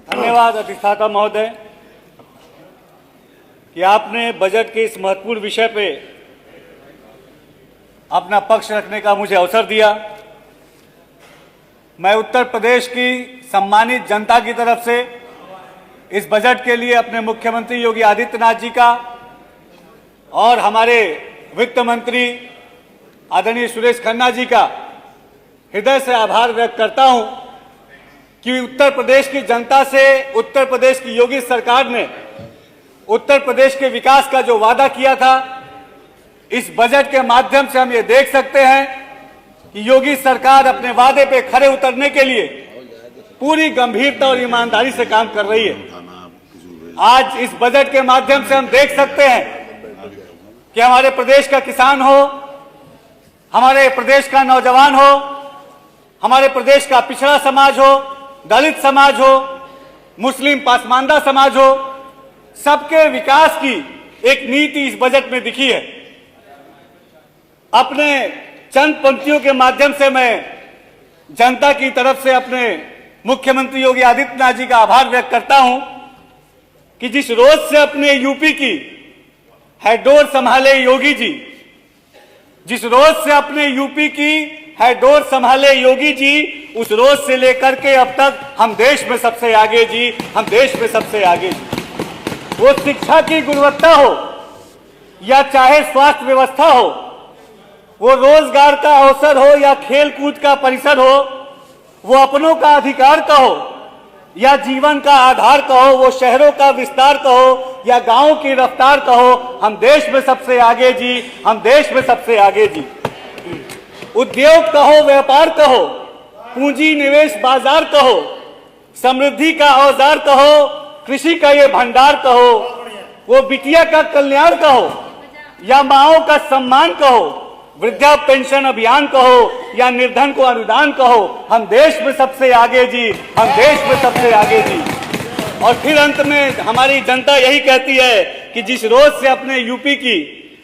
धन्यवाद अधिष्ठाता महोदय कि आपने बजट के इस महत्वपूर्ण विषय पे अपना पक्ष रखने का मुझे अवसर दिया। मैं उत्तर प्रदेश की सम्मानित जनता की तरफ से इस बजट के लिए अपने मुख्यमंत्री योगी आदित्यनाथ जी का और हमारे वित्त मंत्री आदरणीय सुरेश खन्ना जी का हृदय से आभार व्यक्त करता हूं कि उत्तर प्रदेश की जनता से उत्तर प्रदेश की योगी सरकार ने उत्तर प्रदेश के विकास का जो वादा किया था, इस बजट के माध्यम से हम ये देख सकते हैं कि योगी सरकार अपने वादे पे खरे उतरने के लिए पूरी गंभीरता और ईमानदारी से काम कर रही है। आज इस बजट के माध्यम से हम देख सकते हैं कि हमारे प्रदेश का किसान हो, हमारे प्रदेश का नौजवान हो, हमारे प्रदेश का पिछड़ा समाज हो, दलित समाज हो, मुस्लिम पासमानदा समाज हो, सबके विकास की एक नीति इस बजट में दिखी है। अपने चंद पंक्तियों के माध्यम से मैं जनता की तरफ से अपने मुख्यमंत्री योगी आदित्यनाथ जी का आभार व्यक्त करता हूं कि जिस रोज से अपने यूपी की हेडडोर संभाले योगी जी, जिस रोज से अपने यूपी की हेडडोर संभाले योगी जी, उस रोज से लेकर के अब तक हम देश में सबसे आगे जी, हम देश में सबसे आगे जी। वो शिक्षा की गुणवत्ता हो या चाहे स्वास्थ्य व्यवस्था हो, वो रोजगार का अवसर हो या खेल कूद का परिसर हो, वो अपनों का अधिकार का हो या जीवन का आधार कहो, वो शहरों का विस्तार कहो या गांवों की रफ्तार कहो, हम देश में सबसे आगे जी, हम देश में सबसे आगे जी। उद्योग कहो, व्यापार कहो, पूंजी निवेश बाजार कहो, समृद्धि का औजार कहो, कृषि का ये भंडार कहो, वो बिटिया का कल्याण कहो या माओं का सम्मान कहो, वृद्धा पेंशन अभियान कहो या निर्धन को अनुदान कहो, हम देश में सबसे आगे जी, हम देश में सबसे आगे जी। और फिर अंत में हमारी जनता यही कहती है कि जिस रोज से अपने यूपी की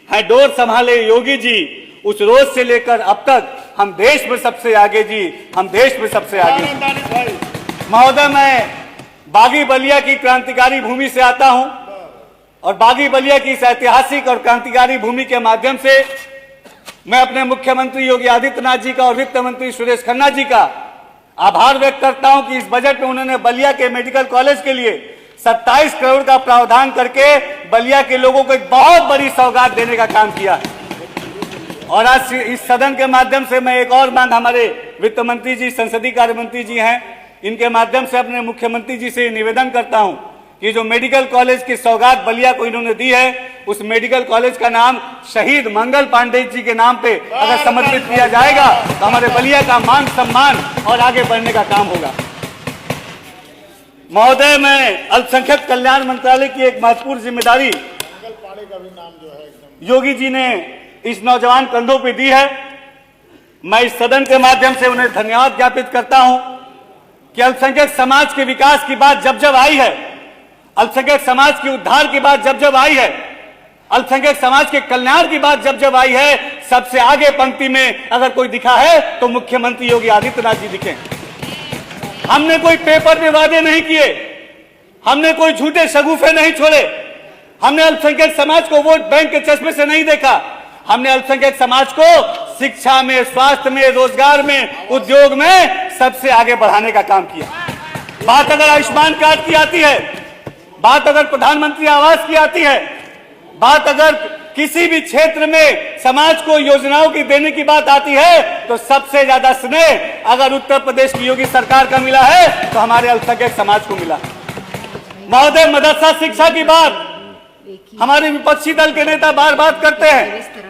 हेडडोर संभाले योगी जी, उस रोज से लेकर अब तक हम देश में सबसे आगे जी, हम देश में सबसे आगे। महोदय, मैं बागी बलिया की क्रांतिकारी भूमि से आता हूं और बागी बलिया की इस ऐतिहासिक और क्रांतिकारी भूमि के माध्यम से मैं अपने मुख्यमंत्री योगी आदित्यनाथ जी का और वित्त मंत्री सुरेश खन्ना जी का आभार व्यक्त करता हूं कि इस बजट में उन्होंने बलिया के मेडिकल कॉलेज के लिए 27 करोड़ का प्रावधान करके बलिया के लोगों को एक बहुत बड़ी सौगात देने का काम किया है। और आज इस सदन के माध्यम से मैं एक और मांग, हमारे वित्त मंत्री जी, संसदीय कार्य मंत्री जी हैं, इनके माध्यम से अपने मुख्यमंत्री जी से निवेदन करता हूं कि जो मेडिकल कॉलेज की सौगात बलिया को इन्होंने दी है, उस मेडिकल कॉलेज का नाम शहीद मंगल पांडे जी के नाम पे अगर समर्पित किया जाएगा तो हमारे बलिया का मान सम्मान और आगे बढ़ने का काम होगा। महोदय, मैं अल्पसंख्यक कल्याण मंत्रालय की एक महत्वपूर्ण जिम्मेदारी योगी जी ने इस नौजवान कंधों पे दी है। मैं इस सदन के माध्यम से उन्हें धन्यवाद ज्ञापित करता हूं कि अल्पसंख्यक समाज के विकास की बात जब जब आई है, अल्पसंख्यक समाज के उद्धार की बात जब जब आई है, अल्पसंख्यक समाज के कल्याण की बात जब जब आई है, सबसे आगे पंक्ति में अगर कोई दिखा है तो मुख्यमंत्री योगी आदित्यनाथ जी दिखे। हमने कोई पेपर में वादे नहीं किए, हमने कोई झूठे शगुफे नहीं छोड़े, हमने अल्पसंख्यक समाज को वोट बैंक के चश्मे से नहीं देखा, हमने अल्पसंख्यक समाज को शिक्षा में, स्वास्थ्य में, रोजगार में, उद्योग में सबसे आगे बढ़ाने का काम किया। बात अगर आयुष्मान कार्ड की आती है, बात अगर प्रधानमंत्री आवास की आती है, बात अगर किसी भी क्षेत्र में समाज को योजनाओं की देने की बात आती है, तो सबसे ज्यादा स्नेह अगर उत्तर प्रदेश की योगी सरकार का मिला है तो हमारे अल्पसंख्यक समाज को मिला। महोदय, मदरसा शिक्षा की बात हमारे विपक्षी दल के नेता बार बार करते हैं,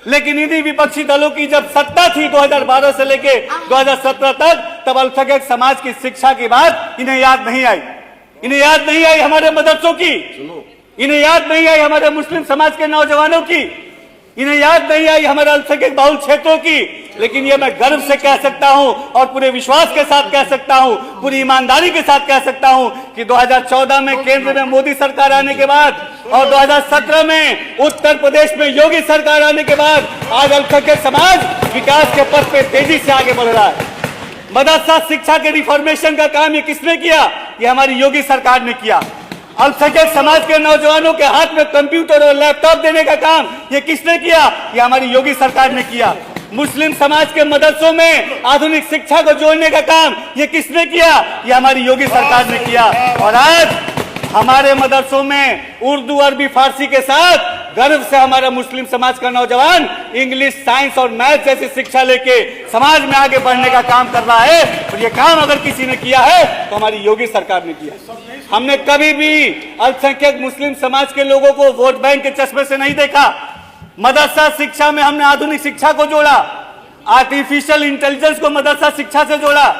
लेकिन इन्हीं विपक्षी दलों की जब सत्ता थी 2012 से लेके 2017 तक, तब अल्पसंख्यक समाज की शिक्षा की बात इन्हें याद नहीं आई। इन्हें याद नहीं आई हमारे मदरसों की, इन्हें याद नहीं आई हमारे मुस्लिम समाज के नौजवानों की, इन्हें याद नहीं आई हमारे अल्पसंख्यक बहुल क्षेत्रों की। लेकिन ये मैं गर्व से कह सकता हूं और पूरे विश्वास के साथ कह सकता हूं, पूरी ईमानदारी के साथ कह सकता हूं कि 2014 में केंद्र में मोदी सरकार आने के बाद और 2017 में उत्तर प्रदेश में योगी सरकार आने के बाद आज अल्पसंख्यक समाज विकास के पथ पे तेजी से आगे बढ़ रहा है। मदरसा शिक्षा के रिफॉर्मेशन का काम ये किसने किया? ये हमारी योगी सरकार ने किया। अल्पसंख्यक समाज के नौजवानों के हाथ में कंप्यूटर और लैपटॉप देने का काम ये किसने किया? ये हमारी योगी सरकार ने किया। मुस्लिम समाज के मदरसों में आधुनिक शिक्षा को जोड़ने का काम ये किसने किया? ये हमारी योगी सरकार ने किया। और आज हमारे मदरसों में उर्दू, अरबी, फारसी के साथ गर्व से हमारा मुस्लिम समाज का नौजवान इंग्लिश, साइंस और मैथ जैसी शिक्षा लेके समाज में आगे बढ़ने का काम कर रहा है। और ये काम अगर किसी ने किया है तो हमारी योगी सरकार ने किया। हमने कभी भी अल्पसंख्यक मुस्लिम समाज के लोगों को वोट बैंक के चश्मे से नहीं देखा। मदरसा शिक्षा में हमने आधुनिक शिक्षा को जोड़ा, आर्टिफिशियल इंटेलिजेंस को मदरसा शिक्षा से जोड़ा।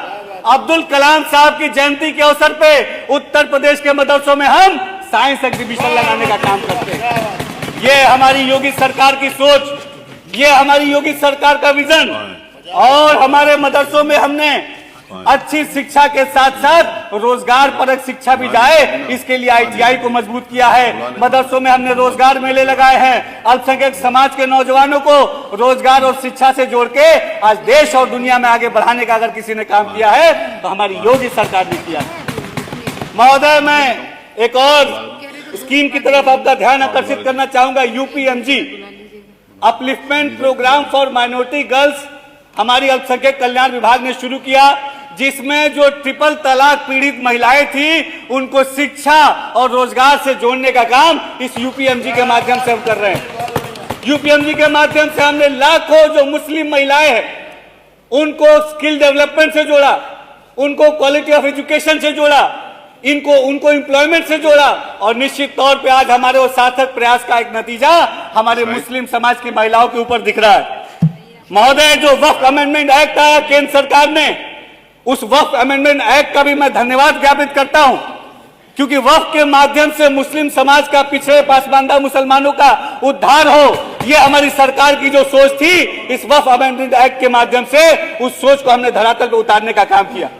अब्दुल कलाम साहब की जयंती के अवसर पे उत्तर प्रदेश के मदरसों में हम साइंस एग्जीबिशन लगाने का काम करते हैं। ये हमारी योगी सरकार की सोच, ये हमारी योगी सरकार का विजन। और हमारे मदरसों में हमने अच्छी शिक्षा के साथ साथ रोजगार परक शिक्षा भी जाए, इसके लिए ITI को मजबूत किया है। मदरसों में हमने रोजगार मेले लगाए हैं। अल्पसंख्यक समाज के नौजवानों को रोजगार और शिक्षा से जोड़ के आज देश और दुनिया में आगे बढ़ाने का अगर किसी ने काम किया है तो हमारी योगी सरकार ने किया है। महोदय, मैं एक और स्कीम की तरफ आपका ध्यान आकर्षित करना चाहूंगा। UPMG upliftment program for minority girls हमारी अल्पसंख्यक कल्याण विभाग ने शुरू किया, जिसमें जो ट्रिपल तलाक पीड़ित महिलाएं थी उनको शिक्षा और रोजगार से जोड़ने का काम इस UPMG के माध्यम से हम कर रहे हैं। UPMG के माध्यम से हमने लाखों जो मुस्लिम महिलाएं हैं उनको स्किल डेवलपमेंट से जोड़ा, उनको क्वालिटी ऑफ एजुकेशन से जोड़ा, उनको एम्प्लॉयमेंट से जोड़ा। और निश्चित तौर पे आज हमारे वो सार्थक प्रयास का एक नतीजा हमारे मुस्लिम समाज की महिलाओं के ऊपर दिख रहा है। महोदय, जो वक्फ अमेंडमेंट एक्ट आया केंद्र सरकार ने, उस वक्फ अमेंडमेंट एक्ट का भी मैं धन्यवाद ज्ञापित करता हूं, क्योंकि वक्फ के माध्यम से मुस्लिम समाज का, पिछड़े पासमानदा मुसलमानों का उद्धार हो, ये हमारी सरकार की जो सोच थी, इस वक्फ अमेंडमेंट एक्ट के माध्यम से उस सोच को हमने धरातल पर उतारने का काम किया।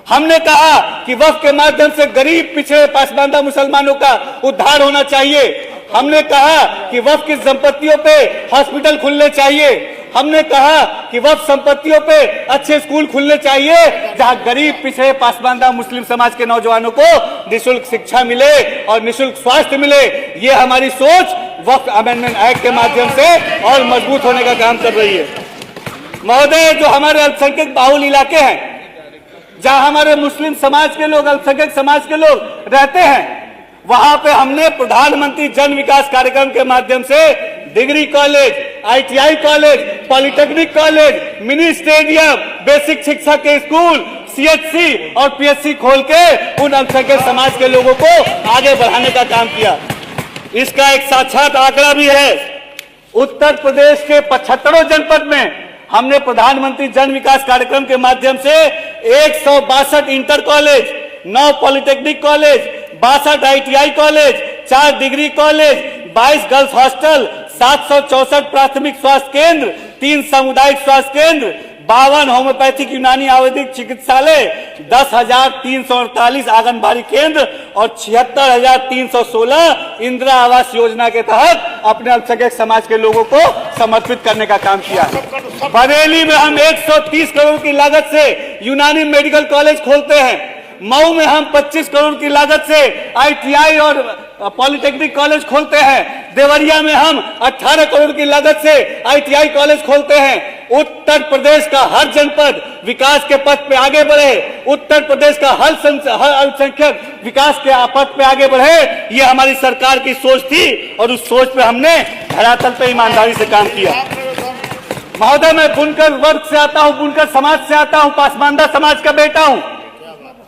हमने कहा कि वक्फ के माध्यम से गरीब, पिछड़े पासमानदा मुसलमानों का उद्धार होना चाहिए। हमने कहा कि वक्फ की संपत्तियों पे हॉस्पिटल खुलने चाहिए। हमने कहा कि वक्फ संपत्तियों पे अच्छे स्कूल खुलने चाहिए जहां गरीब, पिछड़े पासमानदा मुस्लिम समाज के नौजवानों को निःशुल्क शिक्षा मिले और निःशुल्क स्वास्थ्य मिले। ये हमारी सोच वक्फ अमेंडमेंट एक्ट के माध्यम से और मजबूत होने का काम कर रही है। महोदय, जो हमारे अल्पसंख्यक बाहुल इलाके हैं, जहां हमारे मुस्लिम समाज के लोग, अल्पसंख्यक समाज के लोग रहते हैं, वहां पे हमने प्रधानमंत्री जन विकास कार्यक्रम के माध्यम से degree college, ITI college, polytechnic college, mini stadium, basic शिक्षा के स्कूल, CHC और PHC खोल के उन अल्पसंख्यक समाज के लोगों को आगे बढ़ाने का काम किया। इसका एक साक्षात आंकड़ा भी है। उत्तर प्रदेश के 75 जनपद में हमने प्रधानमंत्री जन विकास कार्यक्रम के माध्यम से 162 inter college, 9 polytechnic college, 62 ITI college, 4 degree college, 22 girls hostel, 764 प्राथमिक स्वास्थ्य केंद्र, 3 सामुदायिक स्वास्थ्य केंद्र, 52 होम्योपैथिक यूनानी आयुर्वेदिक चिकित्सालय, 10,348 आंगनबाड़ी केंद्र और 76,316 इंदिरा आवास योजना के तहत अपने अल्पसंख्यक समाज के लोगों को समर्पित करने का काम किया है। बरेली में हम 130 करोड़ की लागत से यूनानी मेडिकल कॉलेज खोलते हैं। मऊ में हम 25 करोड़ की लागत से ITI और पॉलिटेक्निक कॉलेज खोलते हैं। देवरिया में हम 18 करोड़ की लागत से ITI कॉलेज खोलते हैं। उत्तर प्रदेश का हर जनपद विकास के पथ पे आगे बढ़े, उत्तर प्रदेश का हर अल्पसंख्यक विकास के पथ पे आगे बढ़े, ये हमारी सरकार की सोच थी और उस सोच पे हमने धरातल पे ईमानदारी से काम किया। महोदय, मैं बुनकर वर्ग से आता हूं, बुनकर समाज से आता हूं, पासमानदा समाज का बेटा हूं,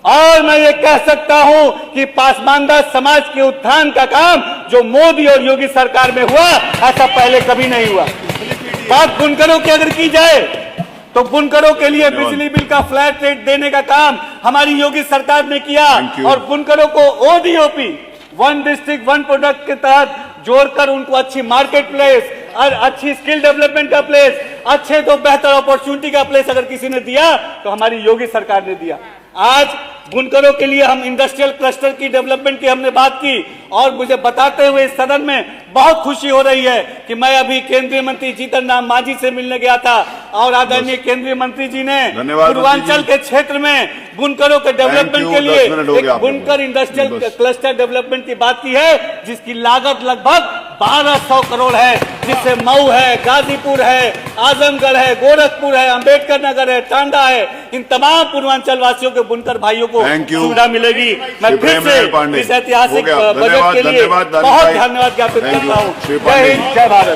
और मैं ये कह सकता हूं कि पासमानदा समाज के उत्थान का काम जो मोदी और योगी सरकार में हुआ, ऐसा पहले कभी नहीं हुआ। बात बुनकरों की अगर की जाए तो बुनकरों के लिए बिजली बिल का फ्लैट रेट देने का काम हमारी योगी सरकार ने किया और बुनकरों को ODOP, one district one product के तहत जोड़कर उनको अच्छी मार्केट प्लेस, अच्छी स्किल डेवलपमेंट का प्लेस, अच्छे तो बेहतर अपॉर्चुनिटी का प्लेस अगर किसी ने दिया तो हमारी योगी सरकार ने दिया। आज बुनकरों के लिए हम इंडस्ट्रियल क्लस्टर की डेवलपमेंट की हमने बात की और मुझे बताते हुए इस सदन में बहुत खुशी हो रही है कि मैं अभी केंद्रीय मंत्री जीतन राम मांझी से मिलने गया था और आदरणीय केंद्रीय मंत्री जी ने पूर्वांचल के क्षेत्र में बुनकरों के डेवलपमेंट के लिए एक बुनकर इंडस्ट्रियल क्लस्टर डेवलपमेंट की बात की है, जिसकी लागत लगभग 1200 करोड़ है, जिससे मऊ है, गाजीपुर है, आजमगढ़ है, गोरखपुर है, अंबेडकर नगर है, टांडा है, इन तमाम पूर्वांचल वासियों के बुनकर भाइयों को सुविधा मिलेगी। मैं फिर से इस ऐतिहासिक बजट के लिए बहुत धन्यवाद ज्ञापित करता हूँ। जय हिंद, जय भारत।